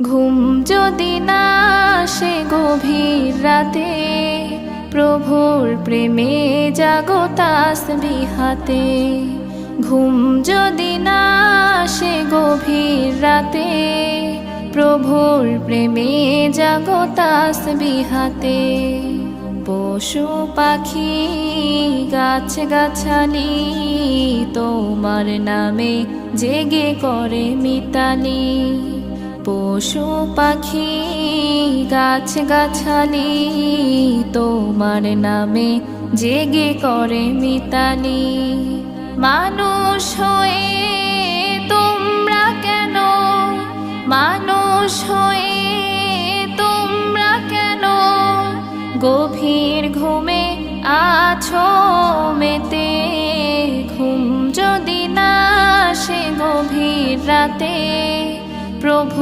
ঘুম যদি না আসে গভীর রাতে, প্রভুর প্রেমে জাগো তাসবিহ হাতে। ঘুম যদি না আসে গভীর রাতে, প্রভুর প্রেমে জাগো তাসবিহ হাতে। পশু পাখি গাছ গাছালি তোমার নামে জেগে করে মিতালি। পশু পাখি গাছ গাছালি তোমার নামে জেগে করে মিতালি। মানুষ হয়ে তোমরা কেন, মানুষ হয়ে তোমরা কেন গভীর ঘুমে আছো মেতে। ঘুম যদি না আসে গভীর রাতে, প্রভু